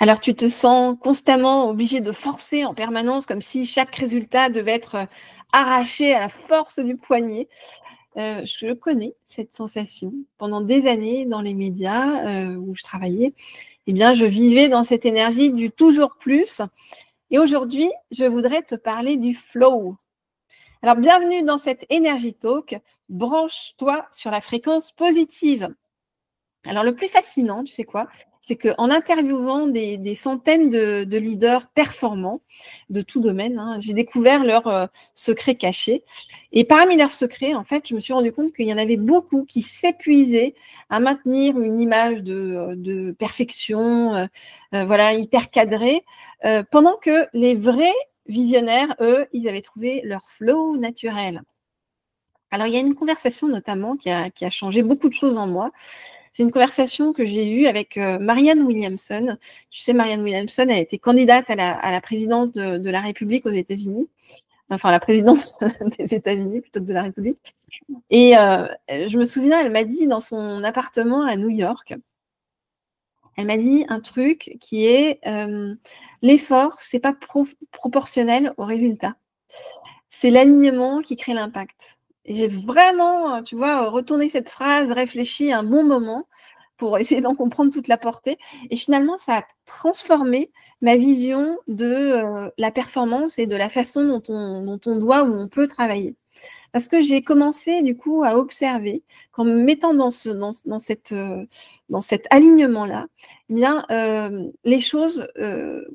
Alors tu te sens constamment obligé de forcer en permanence, comme si chaque résultat devait être, arraché à la force du poignet. Je connais cette sensation. Pendant des années dans les médias, où je travaillais, eh bien, je vivais dans cette énergie du toujours plus et aujourd'hui, je voudrais te parler du flow. Alors bienvenue dans cette Energy Talk. Branche-toi sur la fréquence positive. Alors le plus fascinant, tu sais quoi? C'est qu'en interviewant des centaines de leaders performants de tout domaine, hein, j'ai découvert leurs secrets cachés. Et parmi leurs secrets, en fait, je me suis rendu compte qu'il y en avait beaucoup qui s'épuisaient à maintenir une image de perfection, voilà, hyper cadrée, pendant que les vrais visionnaires, eux, ils avaient trouvé leur flow naturel. Alors, il y a une conversation notamment qui a changé beaucoup de choses en moi. C'est une conversation que j'ai eue avec Marianne Williamson. Tu sais, Marianne Williamson a été candidate à la présidence de la République aux États-Unis, enfin la présidence des États-Unis plutôt que de la République. Et je me souviens, elle m'a dit dans son appartement à New York, elle m'a dit un truc qui est l'effort, c'est pas proportionnel au résultat. C'est l'alignement qui crée l'impact. Et j'ai vraiment, tu vois, retourné cette phrase, réfléchi un bon moment pour essayer d'en comprendre toute la portée. Et finalement, ça a transformé ma vision de la performance et de la façon dont on doit ou on peut travailler. Parce que j'ai commencé du coup à observer qu'en me mettant dans cet alignement-là, eh bien, les choses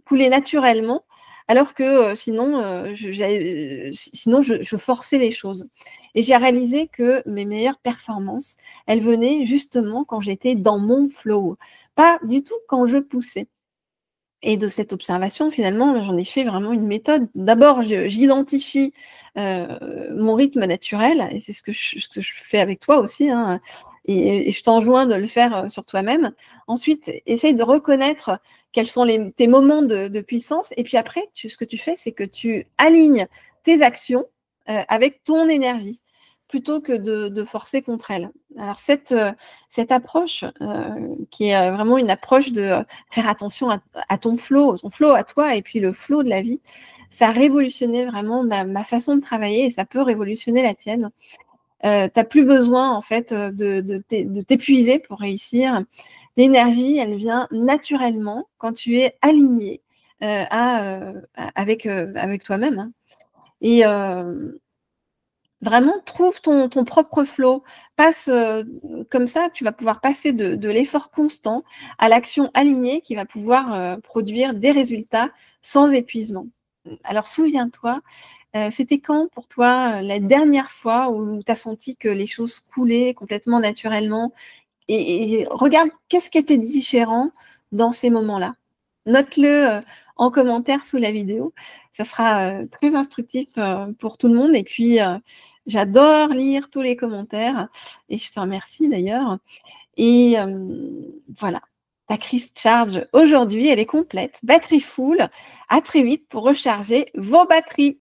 coulaient naturellement, alors que sinon, je forçais les choses. Et j'ai réalisé que mes meilleures performances, elles venaient justement quand j'étais dans mon flow, pas du tout quand je poussais. Et de cette observation, finalement, j'en ai fait vraiment une méthode. D'abord, j'identifie mon rythme naturel, et c'est ce que je fais avec toi aussi, hein, et je t'enjoins de le faire sur toi-même. Ensuite, essaye de reconnaître quels sont tes moments de puissance, et puis après, ce que tu fais, c'est que tu alignes tes actions avec ton énergie, plutôt que de forcer contre elle. Alors cette approche qui est vraiment une approche de faire attention à ton flow à toi, et puis le flow de la vie, ça a révolutionné vraiment ma façon de travailler, et ça peut révolutionner la tienne. Tu n'as plus besoin en fait de t'épuiser pour réussir. L'énergie, elle vient naturellement quand tu es aligné avec toi-même, hein. Et vraiment, trouve ton propre flow. Passe comme ça, tu vas pouvoir passer de l'effort constant à l'action alignée qui va pouvoir produire des résultats sans épuisement. Alors, souviens-toi, c'était quand pour toi la dernière fois où tu as senti que les choses coulaient complètement naturellement? Et regarde, qu'est-ce qui était différent dans ces moments-là? Note-le en commentaire sous la vidéo. Ça sera très instructif pour tout le monde. Et puis, j'adore lire tous les commentaires et je te remercie d'ailleurs. Et voilà, ta crise charge aujourd'hui, elle est complète. Batterie full. À très vite pour recharger vos batteries.